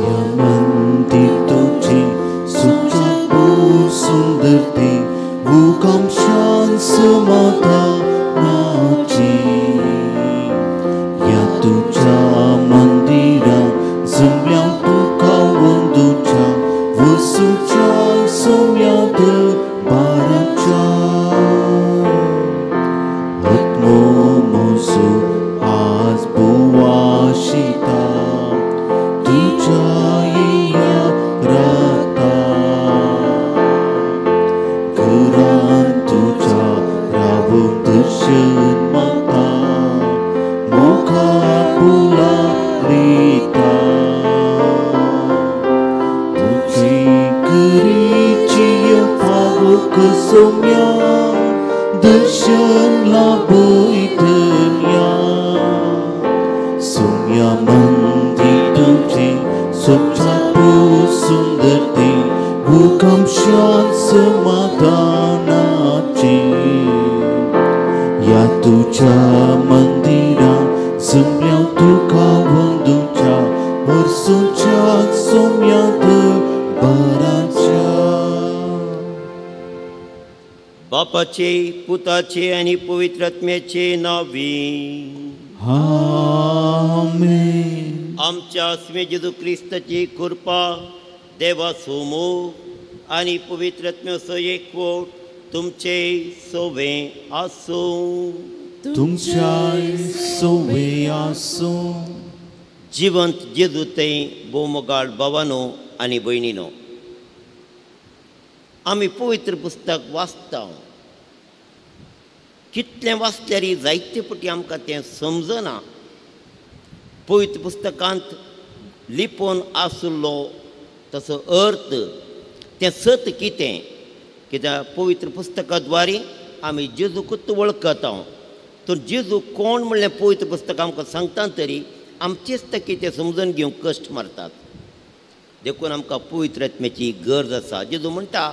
या मंदिर तुझे सुचारू सुंदर ते उगम शांत समाधानाची या तुझ्या मंदिरात जमल्या तुका वंदुच्या वसूच्या सोम्याद बाराच्या आत्मो मोसो आज बुवाशिता तुझ्या या राता घरान तुझ्या राबून दर्शन माता मोखा पुला रीता तुझी करीची पावक सोम्या दर्शन लाभोइतल्या सोम्या मंदिर तुझे स्वच्छापू सुंदर ते उगम शांत समाधानाची या तुझ्या मंदिरात जमल्या तुका वंदुच्या वर्सूच्या सोम्याद बाराच्या बापाचे पुताचे आणि पवित्र आत्म्याचे नावी आमेन. आमच्या स्वे जेजू ख्रिस्ताची कृपा देवा सोमो आणि पवित्र आत्म्याचो एकवट तुमचे सोवे आसो तुमच्या सोवे आसो. जिवंत जेजू ते बोमोगाळ भावानो आणि भयणीनो, आमी पवित्र पुस्तक वाचता. कितलें वाचल्यार जायते पटी आमकां तें समजना. पवित्र पुस्तकांत लिपोवन आसलो तसो अर्थ तें सत कितें, कित्याक पवित्र पुस्तकाद्वारे आमी जेजूकूच वळखता. तर जेजू कोण म्हणलें पवित्र पुस्तक आमकां सांगता तरी आमचेच ते कितें समजून घेवंक कश्ट मारतात. देखून आमकां पवित्र आत्म्याची गरज आसा. जेजू म्हणटा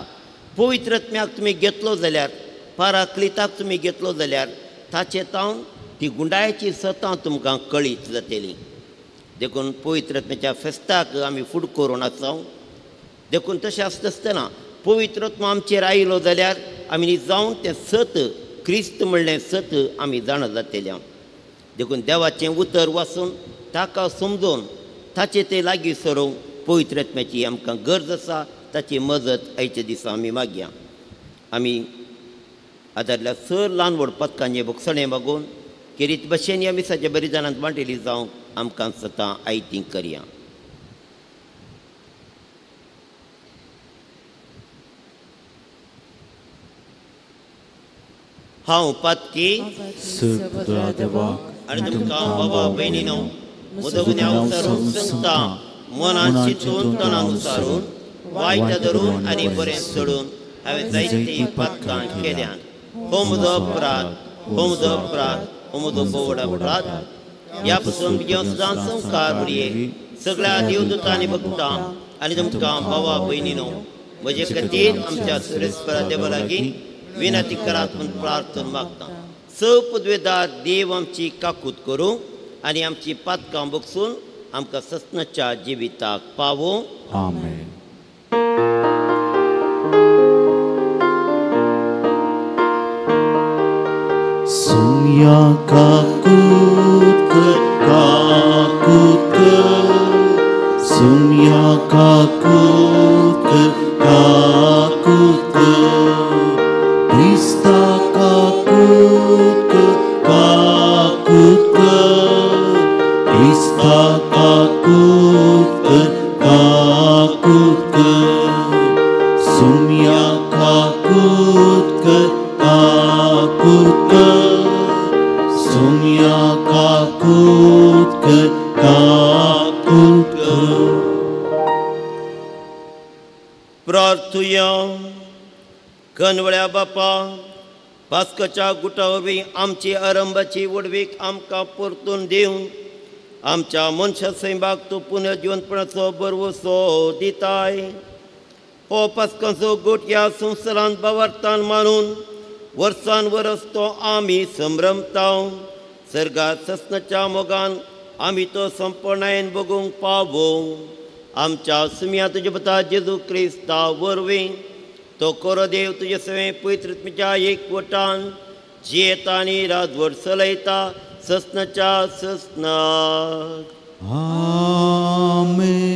पवित्र आत्म्याक तुमी घेतलो जाल्यार, पाराक्लिताक तुमी घेतलो जाल्यार ताचे तावन ती गुंडाळ्याची सतां तुमकां कळीत जातली. देखून पवित्र आत्म्याच्या फेस्ताक आमी फुड करून आसा. देखून तशें आसतना पवित्र आत्मा आमचेर आयलो जाल्यार आमी जावन तें सत क्रिस्त म्हणलें सत आमी जाण जातलें. देखून देवाचें उतर वाचून ताका समजून ताचे ते लागीं सरोवंक पवित्र आत्म्याची आमकां गरज आसा. ताची मजत आयच्या दिसा आमी मागया. आमी आदारल्या सर ल्हान व्हड पथकांचें भोगसणें मागून खेरीत भशेन ह्या मिसाच्या बलिदानांत वांटेली जावंक आमकां सतां आयतीं करया. हांव पातकी आनी तुमकां बाबा भयणीनो मुदगुन्या उसारून सांगता. मनान चिंतून तनान उसारून वायट धरून आनी बरें सोडून हांवें जायतीं पातकां केल्यान. हो म्हजो अपराध, हो म्हजो अपराध, हो म्हजो बोवड अपराध. ह्या पासून बेगीन सदां संवकार बरये सगळ्या देवदूतांनी भक्तां आनी तुमकां बाबा भयणीनो म्हजे खातीर आमच्या सुरेस्परा देवा लागीं विनंती करात म्हूण प्रार्थना मागता. पदवेदार देव आमची काकूत करूं आनी आमची पातकां बगसून आमकां ससनाच्या जिविताक पावो. आमेन. सोम्या काकूत कर, काकूत कर. सोम्या काकूत कर, काकूत कर. क्रिस्ता काकूत कर, काकूत कर. क्रिस्ता काकूत कर, काकूत कर. सोम्या काकूत कर, काकूत कर. सोम्या काकूत कर, काकूत कर. प्रार्थुया. कनवळ्या बापा, पास्काच्या गुटा वरवीं आमची आरंभाची वडवीक आमकां परतून दिवन आमच्या मनशा सैमाक तूं पुनर्जिवंतपणाचो बरवसो दिताय. हो पास्काचो गोट ह्या संवसारांत भावार्थान मानून वर्सान वरस तो आमी संभ्रमता. सर्गात ससनाच्या मोगान आमी तो संपणायेन बगूंक पावो. आमच्या सुमिया तुजे बता जेजू क्रिस्ता वरवीं तो कोरो देव तुजे सवे पवित्रत्मेच्या एकवटान जियेता आनी राजवट चलयता ससनाच्या ससनाक. आमेन.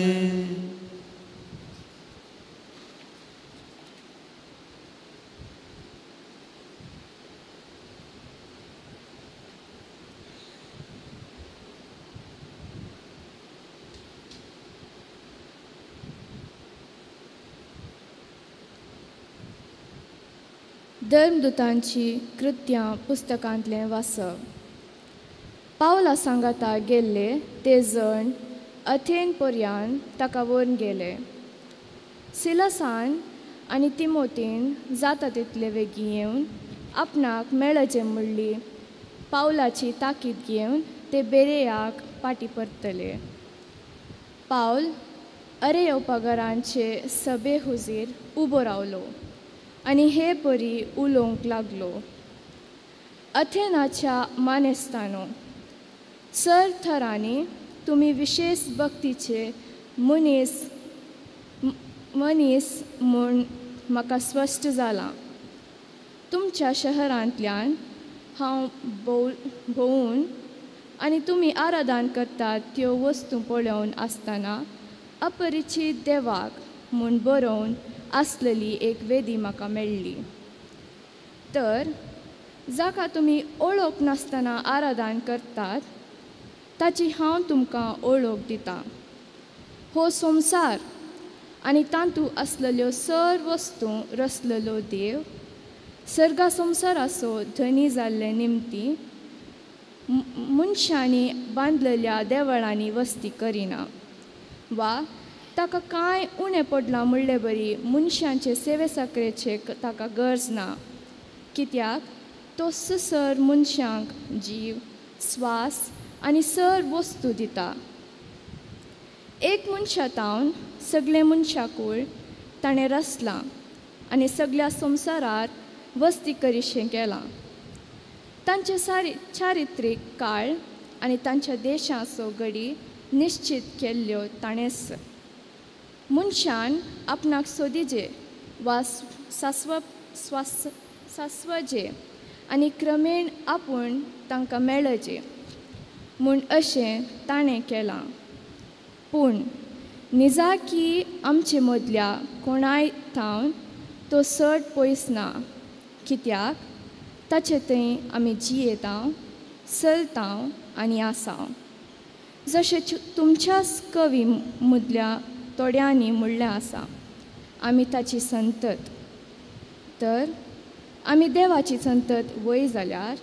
धर्मदुतांची कृत्यां पुस्तकांतलें वाचप. पावला सांगाता गेल्ले ते जण अथेन पर्यान ताका व्हरून गेले. सिलासान आनी तिमोथेन जाता तितले बेगीन येवन आपणाक मेळचें म्हणली पावलाची ताकीद घेवन ते बेरेयाक पाटी परतले. पावल अरेयोपागरांचे सभे हुजीर उबो रावलो आनी हे परी उलोवंक लागलो. अथेनाच्या मानेस्तानो, चर थरांनी तुमी विशेष भक्तीचे मनीस म्हूण म्हाका स्पश्ट जालां. तुमच्या शहरांतल्यान हांव भोंवून आनी तुमी आराधन करतात त्यो वस्तू पळोवन आसतना अपरिचीत देवाक म्हूण बरोवन आसलेली एक वेदी म्हाका मेळ्ळी. तर जाका तुमी ओळख नासतना आराधन करतात ताची हांव तुमकां ओळख दितां. हो संवसार आनी तातूंत आसलेल्यो सर्व वस्तू रचलेलो देव सर्गा संवसाराचो धनी जाल्ले निमती मनशांनी बांदलेल्या देवळांनी वस्ती करिना वा ताका कांय उणें पडलां म्हणले बरी मनशांचे सेवे साकरेचे ताका गरज ना. कित्याक तो सर मनशांक जीव, स्वास आनी सर्व वस्तू दिता. एक मनशातावन सगळे मनशाकूळ ताणें रचलां आनी सगळ्या संवसारांत वस्ती करीशें केलां. तांचे चारित्रीक काळ आनी तांच्या देशाचो घडी निश्चित केल्ल्यो ताणेंच. मनशान आपणाक सोदिचे वा सासवचे आनी क्रमेण आपूण तांकां मेळचे म्हूण अशें ताणें केलां. पूण निजाकी आमचे मदल्या कोणाय थावन तो चड पयस ना. कित्याक ताचे थंय आमी जियेतांव, चलतांव आनी आसांव. जशें तुमच्याच कवी मदल्या थोड्यांनी म्हणलें आसा, आमी ताची संतत. तर आमी देवाची संतत वय जाल्यार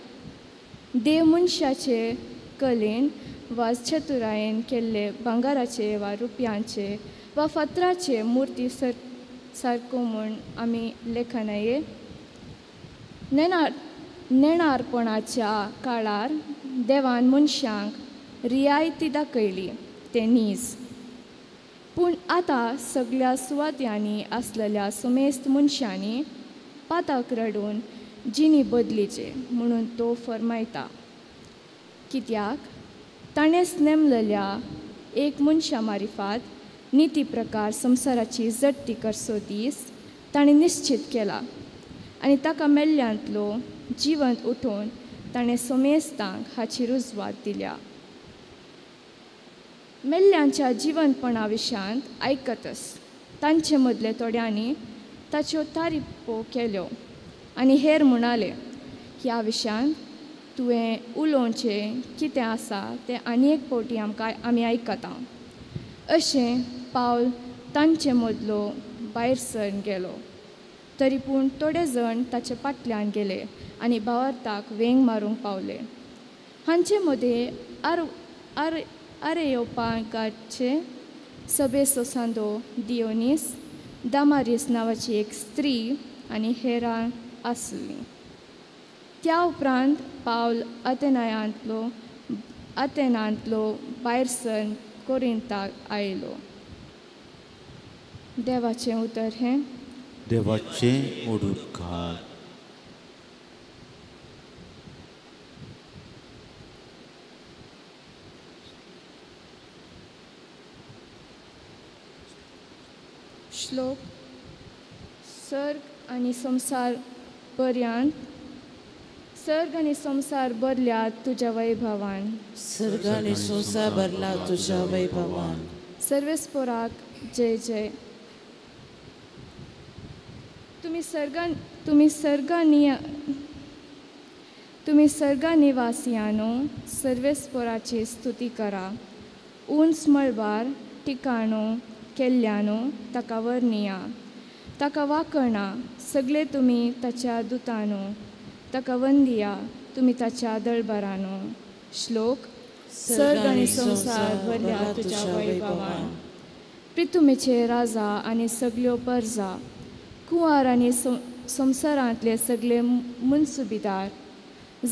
देव मनशाचे कलेन वा चतुरायेन केल्ले भांगाराचे वा रुपयांचे वा फातराचे मुर्ती सारको म्हूण आमी लेखनाये. नेणारपणाच्या काळार देवान मनशांक रियायती दाखयली ते नीज. पूण आतां सगळ्या सुवात्यांनी आसलेल्या समेस्त मनशांनी पाताक रडून जिणी बदलीचे म्हणून तो फरमायता. कित्याक ताणेंच नेमलेल्या एक मनशा मारिफात निती प्रकार संवसाराची जडटी करचो दीस ताणें निश्चित केला आनी ताका मेल्ल्यांतलो जिवंत उठोवन ताणें समेस्तांक हाची रुजवात दिल्या. मेल्ल्यांच्या जिवंतपणा विशांत आयकतच तांचे मदले थोड्यांनी ताच्यो तारीफो केल्यो आनी हेर म्हणाले, ह्या विशयान तुवें उलोवचें कितें आसा तें आनी एक फावटी आमी आयकता. अशें पावल तांचे मदलो भायर सरून गेलो. तरी पूण थोडे जाण ताचे फाटल्यान गेले आनी भावार्थाक वेंग मारूंक पावले. हांचे मदें आरेयोपागाचे सभेचो सांदो दियोनीस, दामारीस नांवाची एक स्त्री आनी हेरां आसलीं. त्या उपरांत पावल अथेनांतलो भायर सरून कोरिंथाक आयलो. देवाचें उतर हें. देवाचें उडुकार. श्लोक सर्ग आनी संसार पर्यंत सर्ग आनी संसार भरल्यात तुज्या वैभवान सर्ग आनी संसार भरला तुझ्या वैभवान सर्वेस्पराक जय जय तुम्ही सर्गा निवासियानो सर्वेस्पराची स्तुती करा उंच मळबार ठिकाणो केल्ल्यानो ताका वर्णिया ताका वाकणा सगळे तुम्ही ताच्या दुतानो ताका वंदिया तुम्ही ताच्या दळबरानो श्लोक सर्ग आनी संसार भरल्या तुज्या वैभवान प्रितुमेचे राजा आनी सगळ्यो परजा कुंवार आनी संवसारांतले सगळे मुनसुबीदार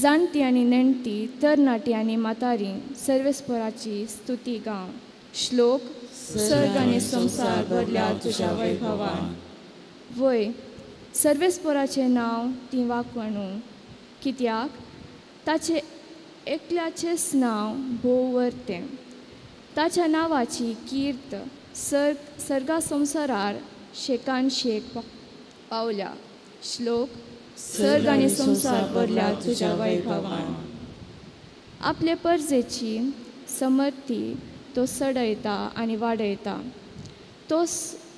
जाणटी आनी नेणटी तरणाटी आनी म्हातारी सर्वेस्पराची स्तुती गांव श्लोक सर्ग आनी संसार भरल्या तुज्या वैभवान वय सर्वेस्पराचें नांव ती वाकणू कित्याक ताचे एकल्याचेच नांव भोव वर्तें ताच्या नांवाची कीर्त सर्गा संवसारार शेकान शेक पावल्या श्लोक सर्ग आनी संसार भरल्या तुज्या वैभवान आपले परजेची समर्थी तो सडयता आनी वाडयता तोच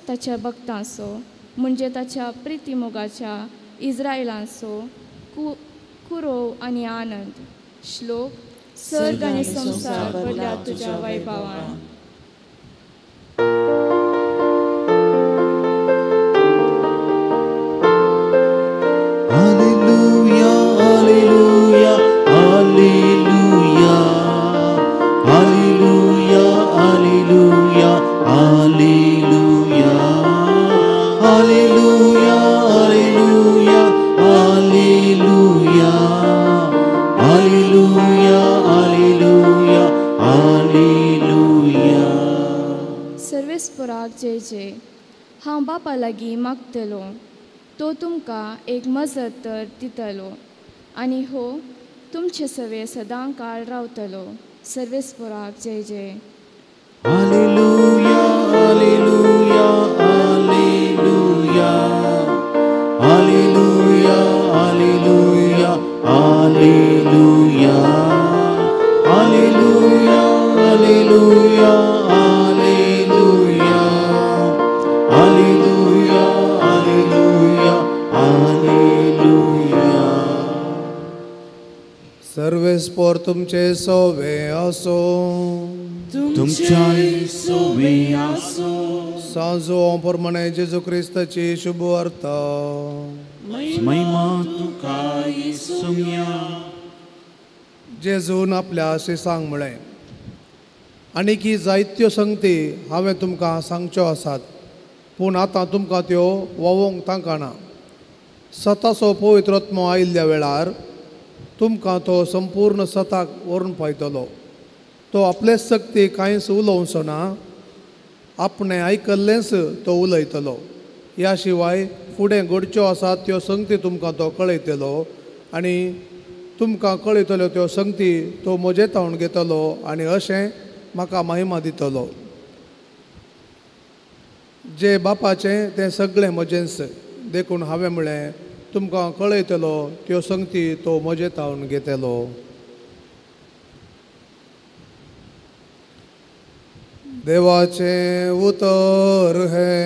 ताच्या भक्तांचो म्हणजे ताच्या प्रितीमोगाच्या इस्रायलांचो कुरो आनी आनंद श्लोक सर्ग आनी संसार भरल्या तुज्या वैभवान सर्वेस्पराक जय जय हांव बापा लागीं मागतलो तो तुमकां एक मजत तर दितलो आनी हो तुमचे सवे सदां काळ रावतलो सर्वेस्पराक जय जय hallelujah hallelujah hallelujah hallelujah hallelujah hallelujah hallelujah hallelujah hallelujah hallelujah hallelujah hallelujah सर्वेस्पर तुमचे सोवे असो तुमच्या सोवे आसो सांजो प्रमाणे जेजू क्रिस्ताची शुभ अर्थ महिमा तुका येसुया जेजून आपल्या शिसांक म्हळें आनी की जायत्यो संगती हांवें तुमकां सांगच्यो आसात पूण आतां तुमकां त्यो वोवंक तांकाना सताचो पवित्र आत्मो आयिल्ल्या वेळार तुमकां तो संपूर्ण सताक व्हरून पळयतलो तो आपलेच सक्ती कांयच उलोवचो ना आपणें आयकल्लेंच तो उलयतलो ह्या शिवाय फुडें घडच्यो आसात त्यो संगती तुमकां तो कळयतलो आनी तुमकां कळयतल्यो त्यो संगती तो मजेतावन घेतलो आनी अशें म्हाका महिमा दितलो जे बापाचें तें सगळें म्हजेंच देखून हांवें म्हळें तुमकां कळयतलो त्यो संगती तो मजेतावन घेतलो देवाचें उतर है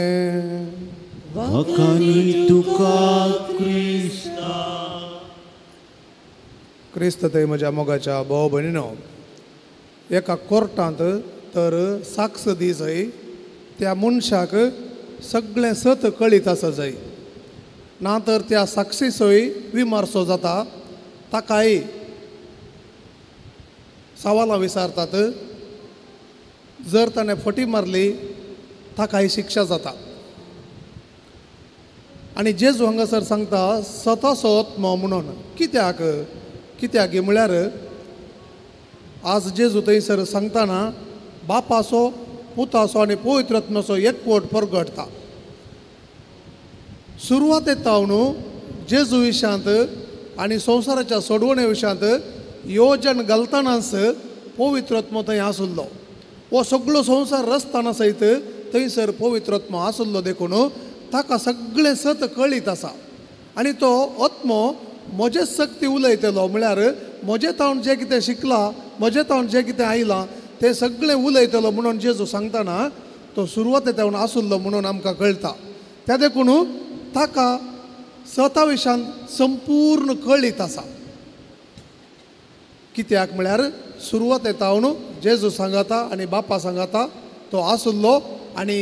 वखानी तुका क्रिस्त थंय म्हज्या मोगाच्या भाव भयणीनो एका कोर्टांत तर साक्ष दी जाय त्या मनशाक सगळें सत कळीत आसा जाय ना तर त्या साक्षी सय विमर्शो जाता ताकाय सवालां विचारतात जर ताणें फटी मारली ताकाय शिक्षा जाता आनी जेजू हांगासर सांगता सताचो आत्मो म्हणून कित्याक म्हळ्यार आज जेजू थंयसर सांगतना बापाचो पुताचो आनी पवित्र आत्म्याचो एकवट परगटता सुरवात येता न्हू जेजू विशयांत आनी संवसाराच्या सोडवणे विशयांत योजन घालतनाच पवित्र आत्मो थंय आसुल्लो हो सगळो संवसार रचतना सयत थंयसर पवित्र आत्मो आसलो देखून ताका सगळें सत कळीत आसा आनी तो आत्मो म्हजे सक्ती उलयतलो म्हळ्यार म्हजे तावन जें कितें शिकला म्हजे तावन जें कितें आयलां तें सगळें उलयतलो म्हणून जेजू सांगतना तो सुरवातेच्यान आसुल्लो म्हणून आमकां कळटा त्या देखून ताका सता विशयान संपूर्ण कळीत आसा कित्याक म्हळ्यार सुरवातेच्यान जेजू सांगता आनी बापा सांगता तो आसुल्लो आनी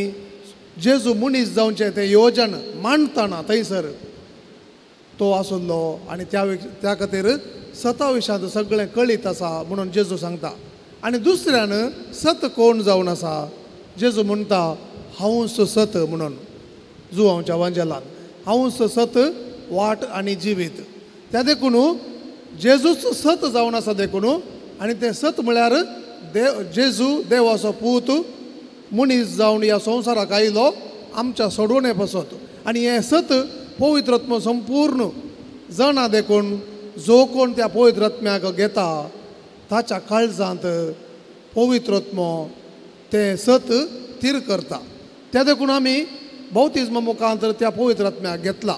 जेजू मनीस जावचें तें योजन मांडतना थंयसर तो आसुल्लो आनी त्या खातीर सता विशयांत सगळें कळीत आसा म्हणून जेजू सांगता आनी दुसऱ्यान सत कोण जावन आसा जेजू म्हणटा हांवूच सत म्हणून जुवांवच्या वांजेलान हांवूच सत वाट आनी जिवीत त्या देखून जेजूच सत जावन आसा देखून आनी तें सत म्हळ्यार जेजू देवाचो पूत मनीस जावन ह्या संवसाराक आयलो आमच्या सोडवणे पासत आनी हें सत पवित्र आत्मो संपूर्ण जाणा देखून जो कोण त्या पवित्र आत्म्याक घेता ताच्या काळजांत पवित्र आत्मो तें सत थीर करता त्या देखून आमी बौतिस्म मुखांतर त्या पवित्र आत्म्याक घेतला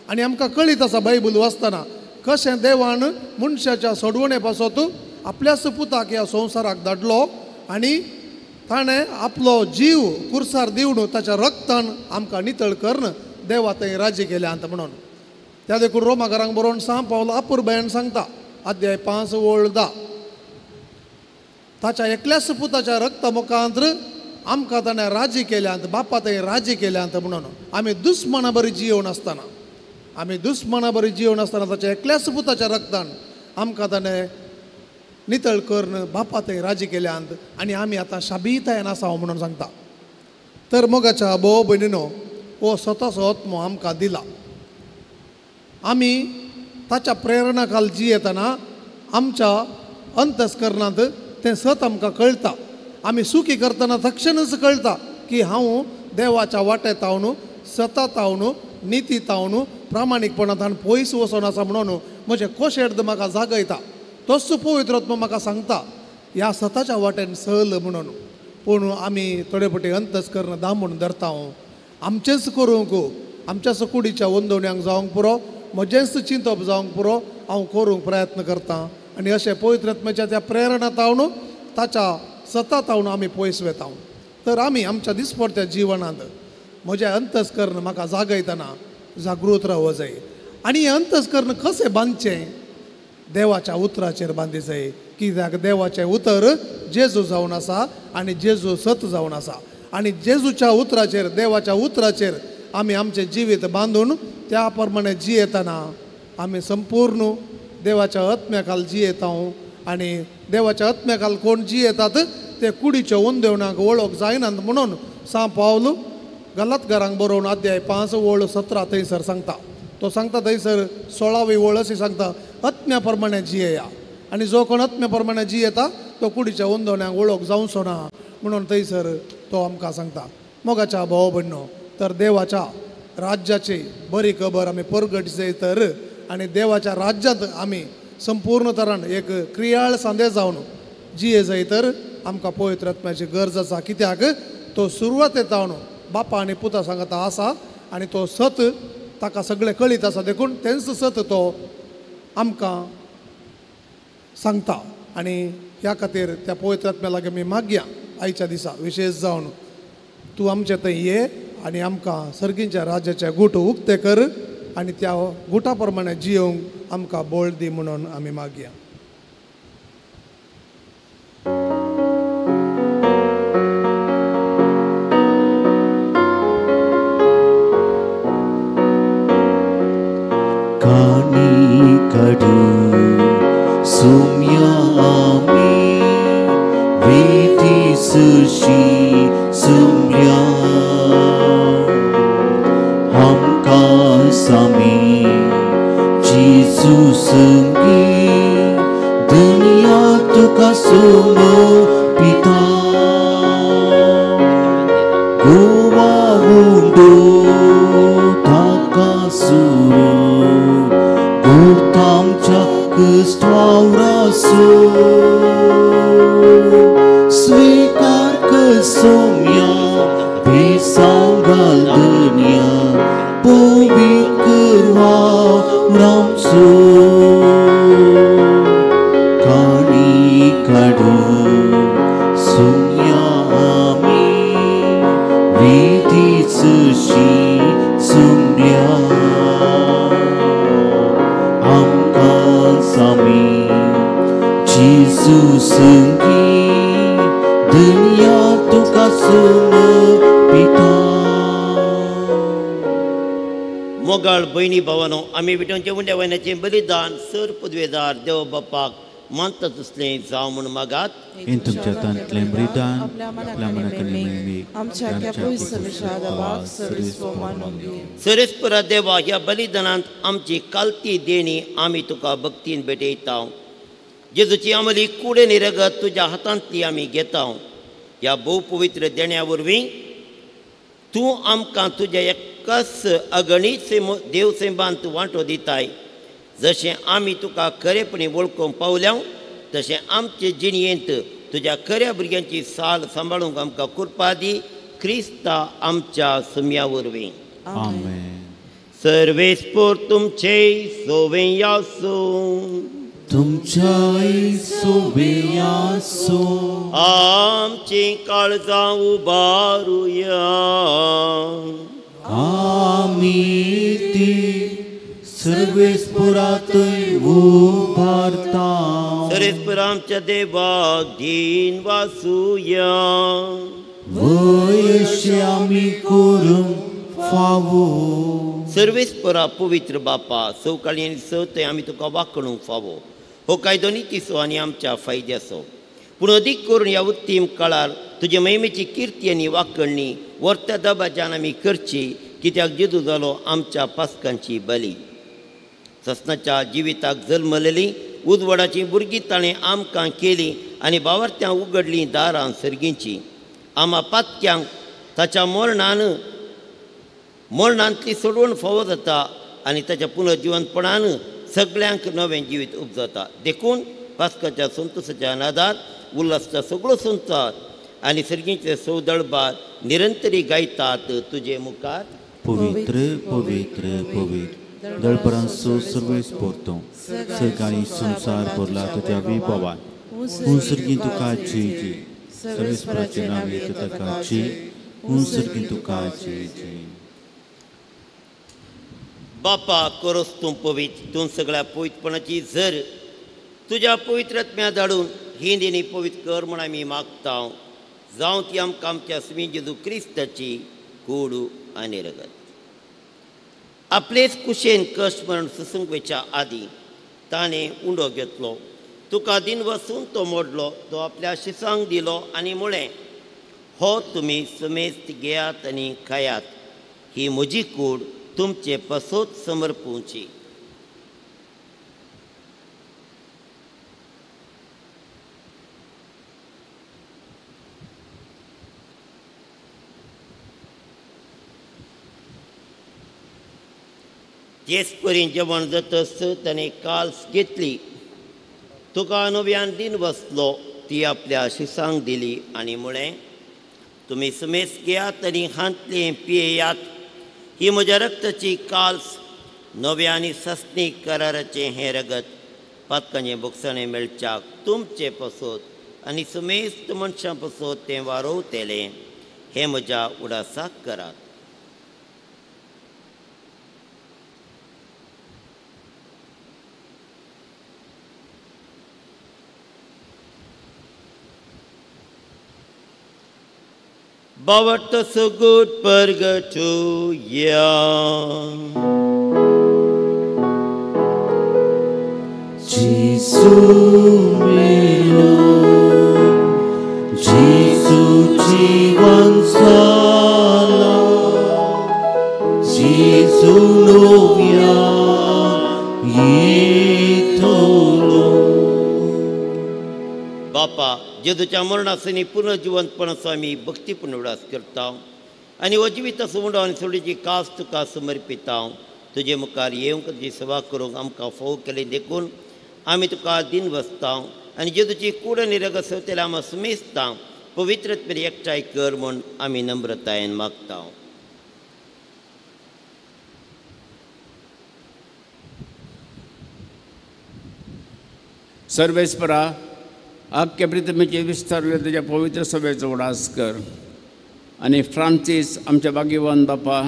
आनी आमकां कळीत आसा बायबल वाचतना कशें देवान मनशाच्या सोडवणे पासत आपल्याच पुताक ह्या संवसाराक धाडलो आनी ताणें आपलो जीव कुर्सार दिवन ताच्या रक्तान आमकां नितळ करून देवा थंय राजी केल्यांत म्हणून त्या देखून रोमाकारांक बरोवन सांग पावलो अपुर्बायन सांगता अध्याय 5:10 ताच्या एकल्याच पुताच्या रक्ता मुखांतर आमकां ताणें राजी केल्यांत बापा थंय राजी केल्यांत म्हणून आमी दुस्मना बरी जियोवन आसतना ताच्या एकल्याच पुताच्या रक्तान आमकां ताणें नितळ करून बापा थंय राजी केल्यांत आनी आमी आतां शाबीतायेन आसा म्हणून सांगता तर मोगाच्या भोव भयणीनो हो स्वताचो आत्मो आमकां दिला आमी ताच्या प्रेरणा खाल जियेतना आमच्या अंतस्करणांत तें सत आमकां कळटा आमी सुखी करतना तक्षणच कळटा की हांव देवाच्या वाटे तावन सता तावन निती तावन प्रामाणीकपणांतल्यान पयस वचोन आसा म्हणून म्हजें कोशेर्द म्हाका जागयता तोच पवित्र आत्मो म्हाका सांगता ह्या सताच्या वाटेन चल म्हणून पूण आमी थोडे फावटी अंतस्करण दामून धरता आमचेंच करूंक आमच्याच कुडीच्या वंदवण्यांक जावंक पुरो म्हजेंच चिंतप जावंक पुरो हांव करूंक प्रयत्न करतां आनी अशें पवित्र आत्म्याच्या त्या प्रेरणा तावन ताच्या सता तावन आमी पयस वेता तर आमी आमच्या दिसपट्ट्या जिवनांत म्हजें अंतस्करण म्हाका जागयतना जागृत रावूं जाय आनी हें अंतस्करण कशें बांदचें देवाच्या उतराचेर बांदी जाय कित्याक देवाचें उतर जेजू जावन आसा आनी जेजू सत जावन आसा आनी जेजूच्या उतराचेर देवाच्या उतराचेर आमी आमचें जिवीत बांदून त्या प्रमाणे जियेतना आमी संपूर्ण देवाच्या आत्म्या खाल जियेता आनी देवाच्या आत्म्या खाल कोण जियेतात ते कुडीच्या वंदवण्यांक वळख जायनात म्हणून सांग पावल गलातकारांक बरोवन अध्याय 5:17 थंयसर सांगता तो सांगता थंयसर 16वी वळ अशी सांगता आत्म्या प्रमाणे जियेया आनी जो कोण आत्म्या प्रमाणे जियेता तो कुडीच्या वंदवण्यांक वळख जावचो ना म्हणून थंयसर तो आमकां सांगता मोगाच्या भाव भयणो तर देवाच्या राज्याची बरी खबर आमी परगट जाय तर आनी देवाच्या राज्यांत आमी संपूर्ण तरान एक क्रियाळ सांदे जावन जिये जाय तर आमकां पवित्र आत्म्याची गरज आसा कित्याक तो सुरवातेच्यान बापा आनी पुता सांगता आसा आनी तो सत ताका सगळें कळीत आसा देखून तेंच सत तो आमकां सांगता आनी ह्या खातीर त्या पवित्र आत्म्या लागीं आमी मागया आयच्या दिसा विशेश जावन तूं आमचे थंय ये आनी आमकां सर्गींच्या राज्याचे गूट उक्ते कर आनी त्या गुटा प्रमाणे जियोंक आमकां बळ दी म्हणून आमी मागया कानी कडू सुम्या आमी वेदी सुशी सुम्या हमका सामी जेजू संगी दुनिया तुका सोमो पिता गोवा हुंडो ताका सुरो गुर्तामच्या कस्तावरासो स्वीकार कर Saumya Isanggal dunia Pubik kerwau ramsu Kani kadu Sunyami Vidi sushi Sumlia Amkan sami Jesus senggi Dunia tu kasuna पिता मोगाळ बहिणी भावानो आम्ही विटांचे उंड्या वयनाचे बलिदान सर पदवेदार देव बापाक मानतात असले जाव म्हण मागात In तुमच्या तंतले मृदान आपल्या मनाकडे नेमी आमच्या त्या पवित्र विषादाबाग सर्वस्व मानून घे सरेस्परा देवा ह्या बलिदानांत आमची कालती देणी आम्ही तुका भक्तीन भेटयता जेजूची आमली कुडे निरगत तुझ्या हातांतली आम्ही घेता ह्या भोव पवित्र देण्या वरवीं तूं आमकां तुज्या एकाच अगणीत देव सेंबांत वांटो दिताय जशें आमी तुका खरेपणी वळखूंक पावल्या तशें आमचे जिणयेंत तुज्या खऱ्या भुरग्यांची साल सांबाळूंक आमकां कृपा दी क्रिस्ता आमच्या सुम्या वरवीं Amen सर्वेस्पोर तुमचे सोवें यासूं तुमच्या सोबेयासो आमची काळजां उबारुया आमी ती सर्वेस्पुरातय उभारता सरेस्पर आमच्या देवाक दिन वासुया वयशे आमी करूंक फावो सर्वेस्परा पवित्र बापा सवकाळी आनी सवते आमी तुका वाखणूंक फावो हो कायदो नितीसो आनी आमच्या फायद्याचो पूण अदीक करून ह्या उत्तीम काळार तुजे महिमेची किर्ती आनी वाखणणी वर्त्या दबाज्यान आमी करची कित्याक जेजू जालो आमच्या पास्कांची बली ससनाच्या जिविताक जल्मलेली उजवडाची भुरगीं ताणें आमकां केली आनी बावर्त्यां उगडलीं दारां सर्गींची आमा पातक्यांक ताच्या मरणांतली सोडवण फावो जाता आनी ताच्या पुनर्जिवंतपणान सगळ्यांक नवें जिवीत उपजता देखून पास्काच्या संतोशाच्या नादार उल्हासचा सगळो संसार आनी सर्गींचे सौदळबार निरंतरी गायतात तुजे मुखार पवित्र पवित्र पवित्र दळपरांचो सर्वेस्पोर्तो सरकारी संसार भरला तुज्या विभवान सर्गी तुका जय जय सर्वेस्पराचे नावे तुका जय सर्गी तुका जय जय बापा करोस तूं पवित्र तूं सगळ्या पवित्रपणाची झर तुज्या पवित्रत्म्या धाडून ही देणी पवित्र कर म्हण आमी मागता जावं ती आमकां आमच्या स्वामी जेजू क्रिस्ताची कूड आनी रगत आपलेच कुशेन कश्ट मरण सुसंगवेच्या आदी ताणें उंडो घेतलो तुका दिन वसून तो मोडलो तो आपल्या शिसांक दिलो आनी म्हळें हो तुमी समेस्त घेयात आनी खायात ही म्हजी कूड तुमचे पसोत समर्पूची तेच परीन जेवण जातस ताणें काल्स घेतली तुका नव्यान दिन वसलो ती आपल्या शिसांक दिली आनी म्हळें तुमी समेस्त घेयात आनी हांतलें पियेयात ही म्हज्या रक्ताची काल्स नव्या आनी सस्नीक कराराचें हें रगत पातकांचें बोगसणें मेळच्याक तुमचें पसोत आनी समेस्त मनशां पसोत तें वारोवतेलें हें म्हज्या उडासाक करात But so good purgatoria. Jesus melo, Jesus jivan sala, Jesus novia yitolo. बापा जेजूच्या मरणासनी पुनर्जिवंतपणाचो आमी भक्तीपूर्ण उडास करता आनी हो जिविताचो उंडो आनी सोडीची कास तुका समर्पिता तुजे मुखार येवंक तुजी सेवा करूंक आमकां फोव केलें देखून आमी तुका दिन वसता आनी जेजूची कूड आनी रगत सवतेल्या आमी सुमेजता पवित्रत्वेर एकठांय कर म्हूण आमी नम्रतायेन मागता. सर्वेस्परा आख्या प्रितमेचे विस्तारले तुज्या पवित्र सभेचो उडास कर आनी फ्रांसीस आमच्या भाग्यवान बापा,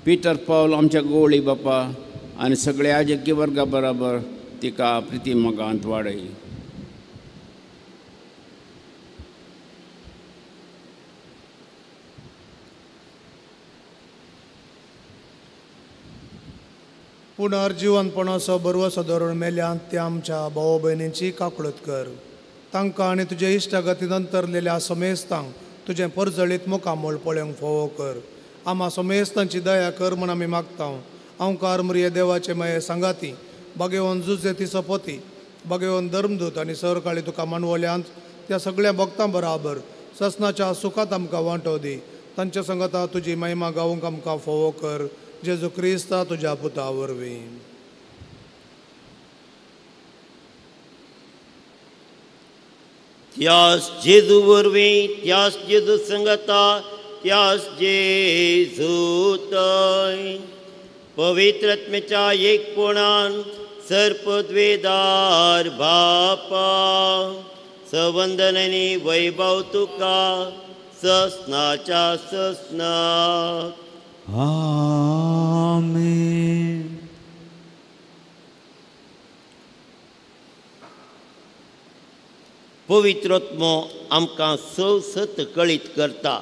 पिटर पॉल आमच्या गोवळी बापा आनी सगळ्या याजकी वर्गा बरोबर तिका प्रिती मोगांत वाडय. पुनर्जीवनपणाचो बरवसो धरून मेल्यांत त्या आमच्या भाव भयणींची काकुळत कर. तांकां आनी तुजे इश्टागतीन अंतरलेल्या समेस्तांक तुजें परजळीत मुखामोल पळोवंक फोव कर. आम्हा समेस्तांची दया कर म्हूण आमी मागता. अवकार मरिये देवाचे माये सांगाती, भगवान जुजे तिसपती, भगवान धर्मदूत आनी सरकाळी तुका मानवल्यांत त्या सगळ्या भक्तां बराबर ससनाच्या सुखात आमकां वांटो दी. तांच्या संगता तुजी महिमा गावूंक आमकां फोव कर. जेजू क्रिस्ता तुज्या पुता वरवीं. त्यास जेजू वरवीं, त्यास जेजू संगता, त्यास जेजू तय पवित्रत्मेच्या एकपणान सर्पद्वेदार बापा संवंदन आनी वैभव तुका ससनाच्या ससनाक. आमेन. पवित्रत्मो आमकां सत कळीत करता.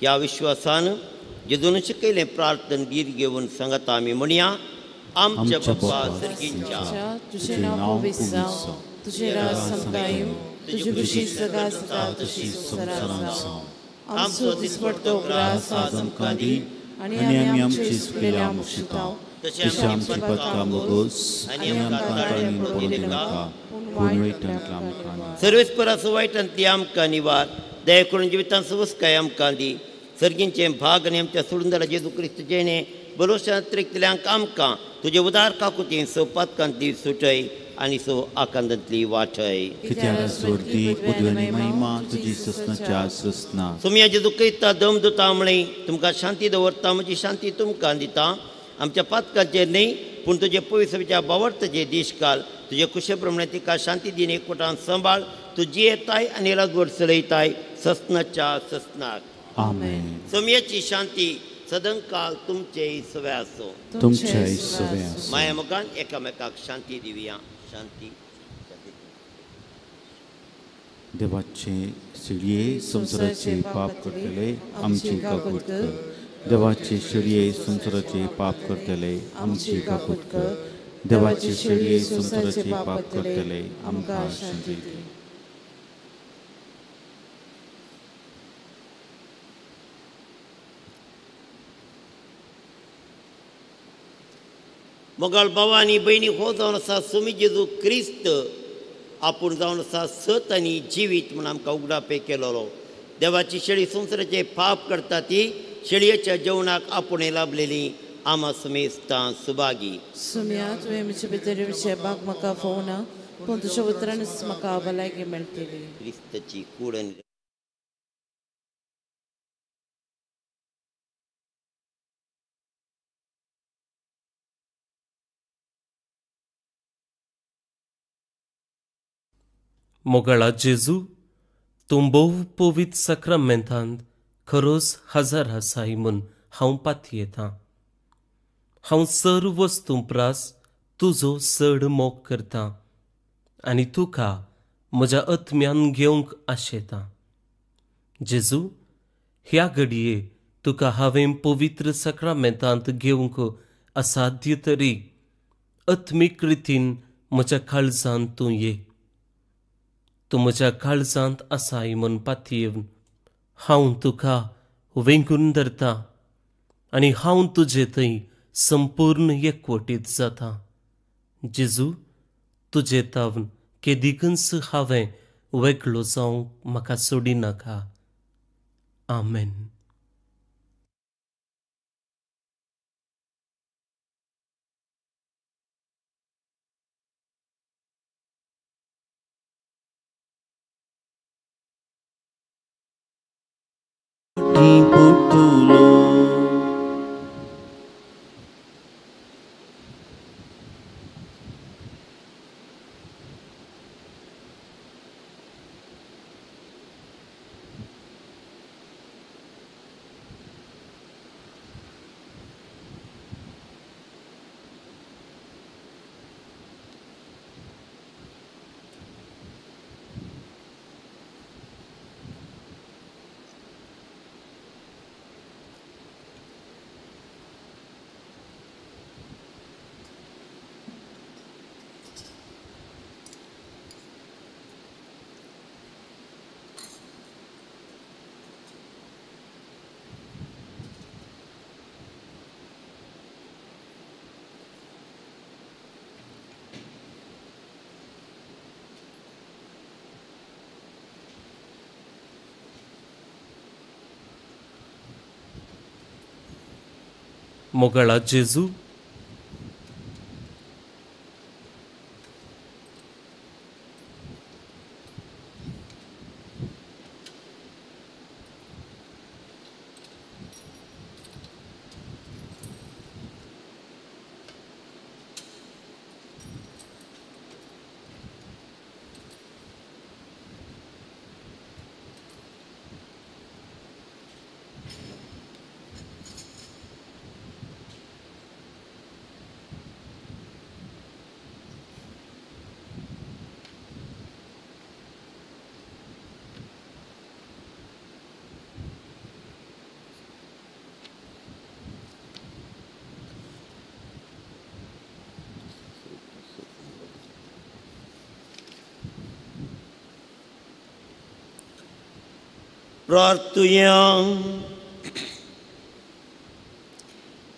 ह्या विश्वासान जेजून शिकयलें प्रार्थन गीत घेवन सांगता आमी म्हणया. आमच्या बाप्पा सर्गीच्या तुझें नांव पवित्र जावं, तुजें राज समता येवं, तुजी खुशी सदां सदां तशी सरां जावं. आमचो दिसपट्टो ग्रास आज आमकां दी आनी आमी आमचे चुकलेल्या मुक्षितांव तशें आमची पदकां मोगोस आनी आमकां ताळेन पडूं नाका, पूण वायटांतल्यान आमकां दी. सर्वेस्पराचो वायटांतली आमकां निवार. दया करून जिवितांत सवस्काय आमकां दी. सर्गींचे भाग आनी आमच्या सुंदर जेजू क्रिस्त जेणे बरोवशांतल्याक आमकां तुजे उदार काकुती स पातकांतली सुटय आनी सो आकांतांतली वाटय. कित्याक सोडती उदवेनी महिमा तुजी ससनाच्या ससना. सोम्या जेजू क्रिस्ता दम दिता म्हळें तुमकां शांती दवरता, म्हजी शांती तुमकां दिता. आमच्या पातकांचेर न्ही पूण तुजे पवित्रच्या बावडताचे दिश्काल तुजे कुशे प्रमाणे तिका शांती दिन एकवटान सांबाळ. तूं जियेताय आनी राजवट चलयताय ससनाच्या ससनाक. आमेन. सोम्याची शांती सदंकाल तुमचे सवे आसो. तुमचे सवे आसो. माया मोगान एकामेकाक शांती दिवया. शांती. देवाचे शिडये संसाराचे पाप करतले आमची काकूट कर. देवाचे शिडये संसाराचे पाप करतले आमची काकूट कर. देवाचे शिडये संसाराचे पाप करतले आमकां शांती दी. मोगाळ भावा आनी भयणी हो जावन आसा सोमी जेजू क्रिस्त आपूण जावन आसा सत आनी जिवीत म्हूण आमकां उगडापे केलोलो. देवाची शेळी संवसाराचे पाप करता ती शेळयेच्या जेवणाक आपुणे लाभलेली आमा समेस्तां सुभागी. सुम्या तुवें म्हजे भितर भाग म्हाका फोवना, पूण तुज्या उतरानच म्हाका भलायकी मेळटली. क्रिस्ताची कूड मोगाळा जेजू तूं भोव पवित्र सक्रामेंतांत खरोच हजर आसाय म्हूण हांव पातयेतां. हांव सर्व वस्तू प्रास तुजो चड मोग करतां आनी तुका म्हज्या आत्म्यान घेवंक आशेतां. जेजू ह्या घडये तुका हांवें पवित्र सक्रामेंतांत घेवंक असाध्य तरी आत्मीक रितीन म्हज्या काळजांत तूं ये. तूं म्हज्या काळजांत आसाय म्हूण पातयेवन हांव तुका वेंगून धरतां आनी हांव तुजे थंय संपूर्ण एकवटीत जाता. जेजू तुजे तावन केदिकच हांवें वेगळो जावंक म्हाका सोडिनाका. आमेन. फाटी पडटलो मोगळा जेजू प्रार्थुया.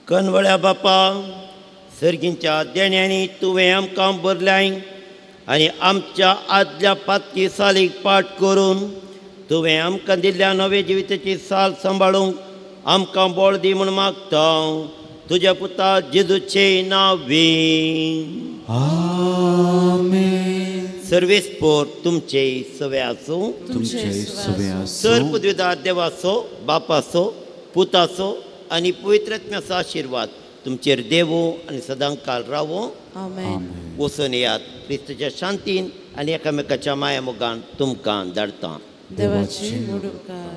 कनवळ्या बापा, सर्गींच्या देण्यानी तुवें आमकां भरल्याय आनी आमच्या आदल्या पातकी सालीक पाठ करून तुवें आमकां दिल्ल्या नवे जिविताची साल सांबाळूंक आमकां बळ दी म्हूण मागता. तुज्या पुता जेजूचे नांवी आमेन. सर्वेस्पोर तुमचे सवे आसूं. तुमचे सवे आसूं. सर पदवीदार देवाचो, बापाचो, पुताचो आनी पवित्रात्म्याचो आशिर्वाद तुमचेर देवो आनी सदांकाल रावो. आमेन. वचून येयात. क्रिस्ताच्या शांतीन आनी एकामेकाच्या माया मोगान तुमकां धाडटा. देवाची मोडूकार.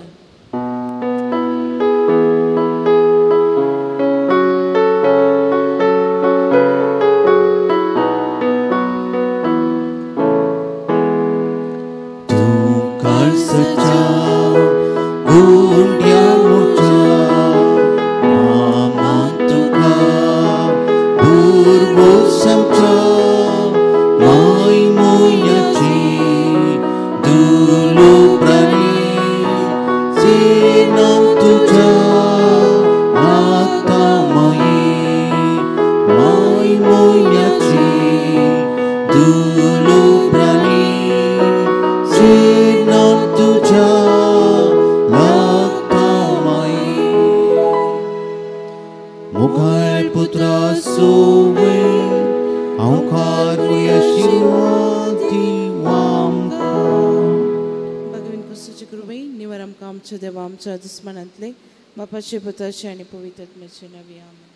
आमच्या दुस्मनांतले बापाचे पुताचे आणि पवित्र आत्म्याचे नावे आमेन.